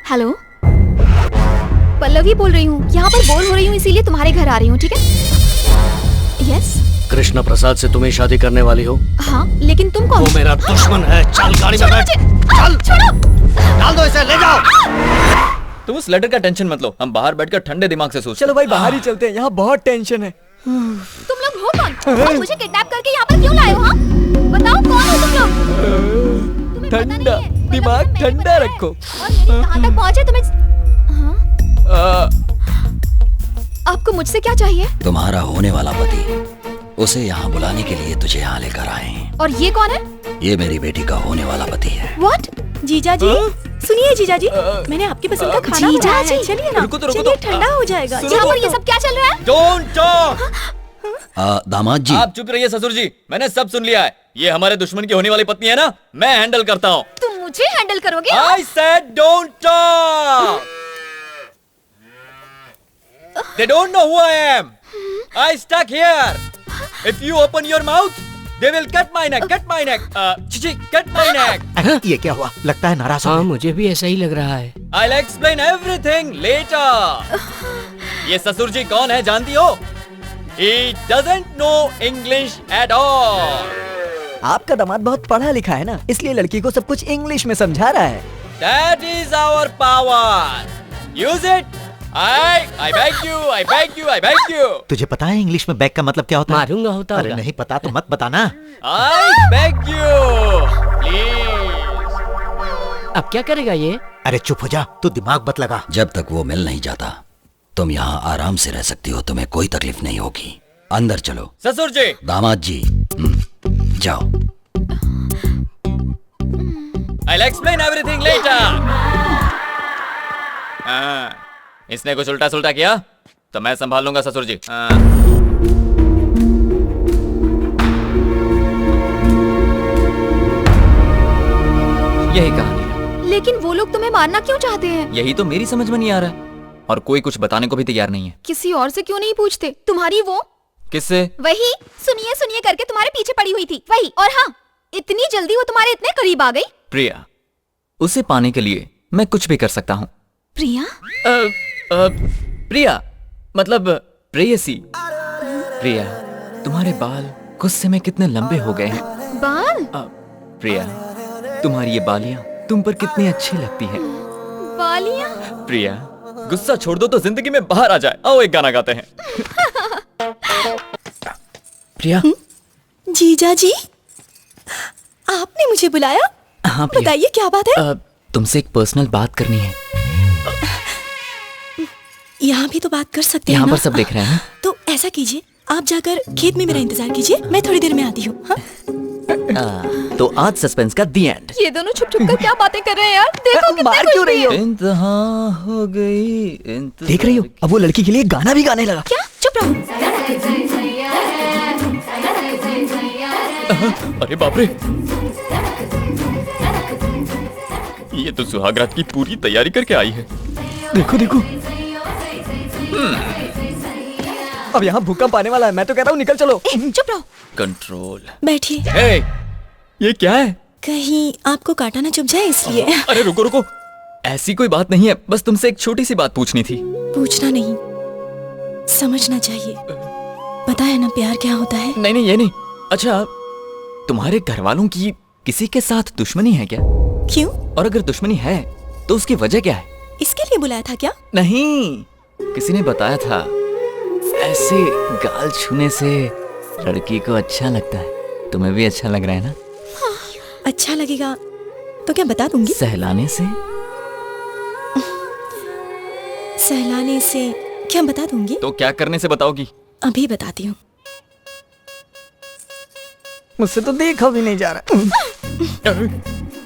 Hello, Pallavi बोल रही हूँ। यहाँ पर बोर हो रही हूँ इसीलिए तुम्हारे घर आ रही हूँ, ठीक है? यस। कृष्ण प्रसाद से तुम्हें शादी करने वाली हो? हाँ, लेकिन तुम कौन? वो मेरा दुश्मन है। चल गाड़ी में बैठ। चल छोड़ो। डाल दो इसे, ले जाओ। तुम उस लेटर का टेंशन मत लो, हम बाहर बैठकर ठंडे दिमाग से सोचते। चलो भाई बाहर ही चलते हैं, यहाँ बहुत टेंशन है। तुम लोग हो कौन? और मुझे किडनैप करके यहाँ पर क्यों लाए हो? हाँ, बताओ कौन हो तुम लोग? ठंडा दिमाग ठंडा रखो। और मेरी कहाँ तक पहुँचे तुम्हें? हाँ? आपको मुझसे क्या चाहिए? तुम्हारा होने वाला पति, उसे यहाँ बुलाने के लिए तुझे यहाँ लेकर आए हैं। और ये कौन है? ये मेरी बेटी का होने वाला पति है। What? जीजा जी, सुनिए जीजा जी, मैंने आपकी पसंद का खाना जीजा बनाया जी, है। चलिए ना, रुको तो, रुको चलिए तो। ठंडा हो जाएगा। यहाँ पर ये सब क्या चल रहा है? Don't talk. दामाद जी, आप चुप रहिए ससुर जी, मैंने सब सुन लिया है। ये हमारे दुश्मन की होने वाली पत्नी है ना, मैं हैंडल करता हूँ। तुम मुझे हैंडल करोगे? I said don't talk. They don't know who I am. I stuck here. If you open your mouth, they will cut my neck. Cut my neck. Chichi, cut my neck. ये क्या हुआ? लगता है नाराज हो। हाँ, मुझे भी ऐसा ही लग रहा है। I'll explain everything later. ये ससुर जी कौन है जानती हो? He doesn't know English at all. आपका दामाद बहुत पढ़ा लिखा है ना, इसलिए लड़की को सब कुछ इंग्लिश में समझा रहा है। That is our power. Use it. I beg you, I beg you, I beg you. तुझे पता है इंग्लिश में बैग का मतलब क्या होता है? मारूंगा होता अरे होगा। नहीं पता तो मत बताना। I beg you, please. अब क्या करेगा ये? अरे चुप हो जा, तू दिमाग मत लगा। जब तक वो मिल नहीं जाता, तुम यहाँ आराम से रह सकती हो, तुम्हें कोई तकलीफ नहीं होगी। अंदर चलो। ससुर जी। दामाद जी, जाओ। I'll explain everything later. इसने कुछ उल्टा सुल्टा किया तो मैं संभाल लूंगा ससुर जी। यही कहानी है। लेकिन वो लोग तुम्हें मारना क्यों चाहते हैं? यही तो मेरी समझ में नहीं आ रहा है, और कोई कुछ बताने को भी तैयार नहीं है। किसी और से क्यों नहीं पूछते? तुम्हारी वो किससे? वही सुनिए सुनिए करके तुम्हारे पीछे पड़ी हुई थी, वही। और हाँ, इतनी जल्दी वो तुम्हारे इतने करीब आ गई। प्रिया, उसे पाने के लिए मैं कुछ भी कर सकता हूँ। प्रिया? प्रिया मतलब प्रेयसी। प्रिया, तुम्हारे बाल गुस्से में कितने लंबे हो गए हैं। बाल? प्रिया, तुम्हारी ये बालियां तुम पर कितनी अच्छी लगती हैं। बालियां? प्रिया, गुस्सा छोड़ दो तो जिंदगी में बाहर आ जाए। आओ एक गाना गाते हैं। प्रिया। जीजा जी, आपने मुझे बुलाया? हाँ प्रिया। बताइए क्या बात है? तुमसे एक पर्सनल बात करनी है। यहाँ भी तो बात कर सकते हैं यहाँ ना? पर सब देख रहे हैं ना? तो ऐसा कीजिए, आप जाकर खेत में मेरा इंतजार कीजिए, मैं थोड़ी देर में आती हूँ। हाँ? तो आज सस्पेंस का दी एंड। ये दोनों छुप छुप कर क्या बातें कर रहे हैं यार? देखो कितने मार क्यों रही हो? इंतहा हो गई। देख रही हो, अब वो लड़की के लिए गाना भी गाने लगा। क्या? चुप रहो। अरे बाप रे, ये तो सुहागरात की पूरी तैयारी करके आई है। देखो देखो, अब यहाँ भूकंप आने वाला है। मैं तो कहता हूँ निकल चलो। चुप रहो। कंट्रोल। बैठिए। हे, ये क्या है? कहीं आपको काटा ना चुभ जाए इसलिए। अरे रुको रुको, ऐसी कोई बात नहीं है, बस तुमसे एक छोटी सी बात पूछनी थी। पूछना नहीं, समझना चाहिए। पता है ना प्यार क्या होता है? नहीं नहीं, ये नहीं। अच्छा, तुम्हारे घर वालों की किसी के साथ दुश्मनी है क्या? क्यों? और अगर दुश्मनी है तो उसकी वजह क्या है? इसके लिए बुलाया था क्या? नहीं, किसी ने बताया था ऐसे गाल छूने से लड़की को अच्छा लगता है। तुम्हें भी अच्छा लग रहा है ना? अच्छा लगेगा तो क्या बता दूंगी? सहलाने से? सहलाने से क्या बता दूंगी? तो क्या करने से बताओगी? अभी बताती हूँ। मुझसे तो देखा भी नहीं जा रहा।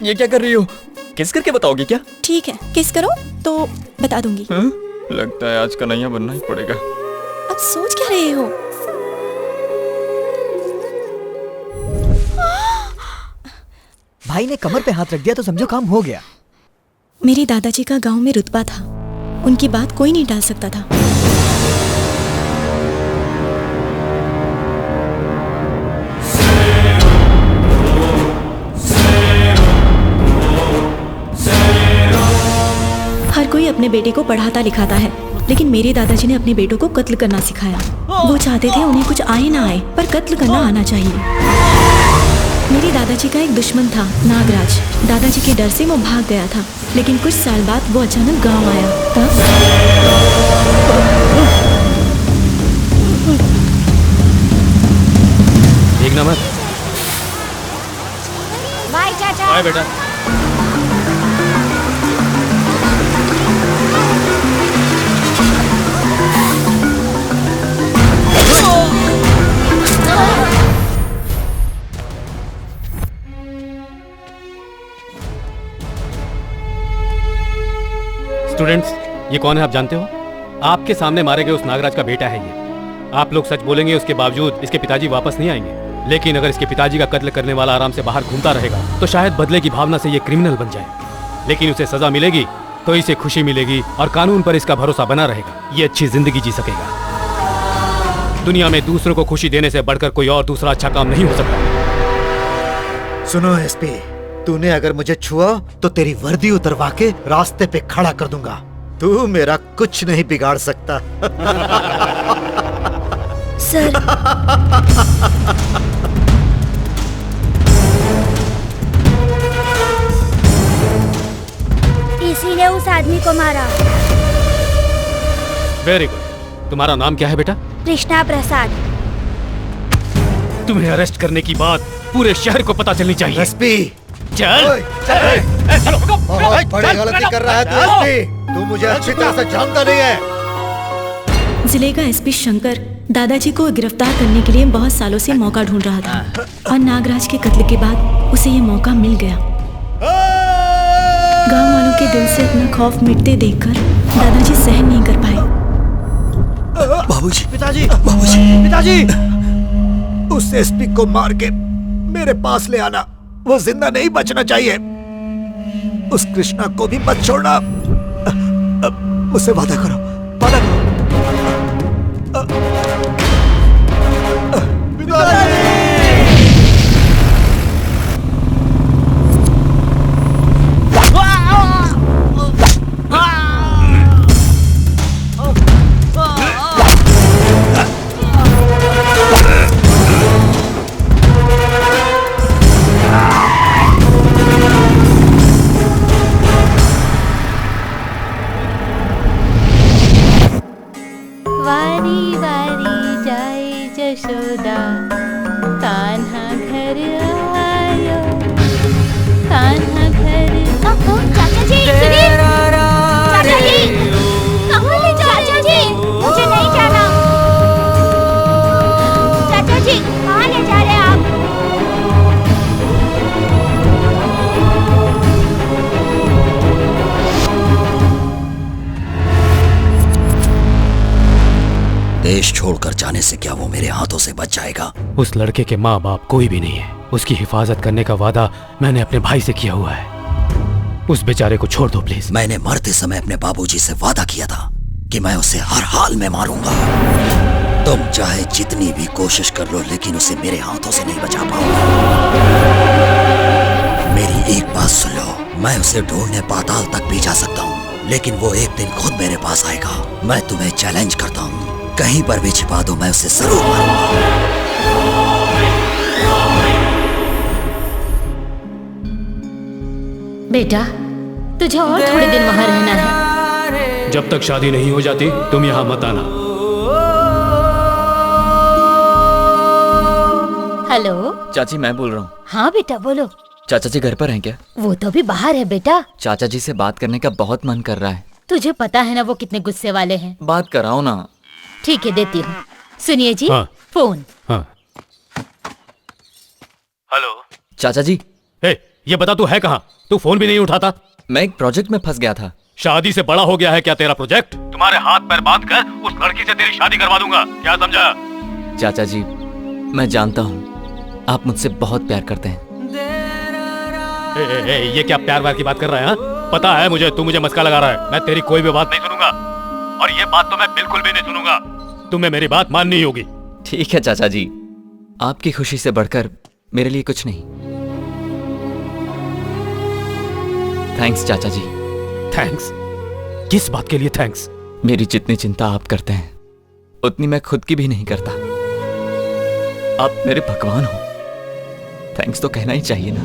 ये क्या कर रही हो? किस करके बताओगी क्या? ठीक है, किस करो तो बता दूंगी। लगता है आज कन्हैया बनना ही पड़ेगा। अब सोच क्या रहे हो? भाई ने कमर पे हाथ रख दिया तो समझो काम हो गया। मेरे दादाजी का गांव में रुतबा था, उनकी बात कोई नहीं टाल सकता था। अपने बेटे को पढ़ाता लिखाता है, लेकिन मेरे दादाजी ने अपने बेटों को कत्ल करना सिखाया। वो चाहते थे उन्हें कुछ आए ना आए, पर कत्ल करना आना चाहिए। मेरे दादाजी का एक दुश्मन था, नागराज। दादाजी के डर से वो भाग गया था, लेकिन कुछ साल बाद वो अचानक गांव आया। तब देखना मत। बाय चाचा। बाय बेटा। स्टूडेंट्स, ये कौन है आप जानते हो? आपके सामने मारे गए उस नागराज का बेटा है ये। आप लोग सच बोलेंगे, उसके बावजूद इसके पिताजी वापस नहीं आएंगे। लेकिन अगर इसके पिताजी का कत्ल करने वाला आराम से बाहर घूमता रहेगा तो शायद बदले की भावना से ये क्रिमिनल बन जाए। लेकिन उसे सजा मिलेगी तो इसे खुशी मिलेगी और कानून पर इसका भरोसा बना रहेगा। ये अच्छी जिंदगी जी सकेगा। दुनिया में दूसरों को खुशी देने से बढ़कर कोई और दूसरा अच्छा काम नहीं हो सकता। सुनो एसपी, तूने अगर मुझे छुआ तो तेरी वर्दी उतरवा के रास्ते पे खड़ा कर दूंगा। तू मेरा कुछ नहीं बिगाड़ सकता। सर, इसीलिए उस आदमी को मारा। Very good. तुम्हारा नाम क्या है बेटा? कृष्णा प्रसाद। तुम्हें अरेस्ट करने की बात पूरे शहर को पता चलनी चाहिए। एसपी चल। बहुत बड़ी गलती कर रहा है तू एसपी। तू मुझे अच्छी तरह से जानता नहीं है। जिले का एसपी शंकर दादाजी को गिरफ्तार करने के लिए बहुत सालों से मौका ढूंढ रहा था, और नागराज के कत्ल के बाद उसे ये मौका मिल गया। गांव वालों के दिल से अपना खौफ मिटते देखकर दादाजी सहन नहीं कर पाए। बाबूजी, पिताजी, बाबूजी, पिताजी, उस एसपी को मार के मेरे पास ले आना। वो जिंदा नहीं बचना चाहिए। उस कृष्णा को भी मत छोड़ना। मुझसे वादा करो, वादा करो। वारी वारी जाए जशोदा, कान्हा घर आयो, कान्हा घर। चाचा जी सुनिए। चाचा जी कहाँ ले चाचा जी? मुझे नहीं जाना। चाचा जी कहाँ ले जा रहे हैं आप? देश छोड़कर जाने से क्या वो मेरे हाथों से बच जाएगा? उस लड़के के माँ बाप कोई भी नहीं है। उसकी हिफाजत करने का वादा मैंने अपने भाई से किया हुआ है। उस बेचारे को छोड़ दो प्लीज। मैंने मरते समय अपने बाबूजी से वादा किया था कि मैं उसे हर हाल में मारूंगा। तुम चाहे जितनी भी कोशिश कर लो, लेकिन उसे मेरे हाथों से नहीं बचा पाओगे। मेरी एक बात सुन लो, मैं उसे ढूंढने पाताल तक भी जा सकता हूँ, लेकिन वो एक दिन खुद मेरे पास आएगा। मैं तुम्हें चैलेंज करता हूँ, कहीं पर भी छिपा दो, मैं उसे जरूर मारूंगा। बेटा, तुझे और थोड़े दिन वहाँ रहना है। जब तक शादी नहीं हो जाती तुम यहाँ मत आना। हेलो चाची, मैं बोल रहा हूँ। हाँ बेटा बोलो। चाचा जी घर पर हैं क्या? वो तो अभी बाहर है बेटा। चाचा जी से बात करने का बहुत मन कर रहा है। तुझे पता है ना वो कितने गुस्से वाले हैं। बात कराओ ना। ठीक है देती हूँ। सुनिए जी। हाँ। फोन। हाँ। हेलो चाचा जी। ये बता तू है कहाँ? तू फोन भी नहीं उठाता। मैं एक प्रोजेक्ट में फंस गया था। शादी से बड़ा हो गया है क्या तेरा प्रोजेक्ट? तुम्हारे हाथ पैर बांध कर उस लड़की से तेरी शादी करवा दूंगा, क्या समझा? चाचा जी, मैं जानता हूँ आप मुझसे बहुत प्यार करते हैं। ये क्या प्यार व्यार की बात कर रहा है? हाँ? पता है मुझे, तू मुझे मस्का लगा रहा है। मैं तेरी कोई भी बात नहीं सुनूंगा, और ये बात तो मैं बिल्कुल भी नहीं सुनूंगा। तुम्हें मेरी बात माननी होगी। ठीक है चाचा जी, आपकी खुशी से बढ़कर मेरे लिए कुछ नहीं। थैंक्स चाचा जी। थैंक्स? किस बात के लिए थैंक्स? मेरी जितनी चिंता आप करते हैं उतनी मैं खुद की भी नहीं करता। आप मेरे भगवान हो, थैंक्स तो कहना ही चाहिए ना।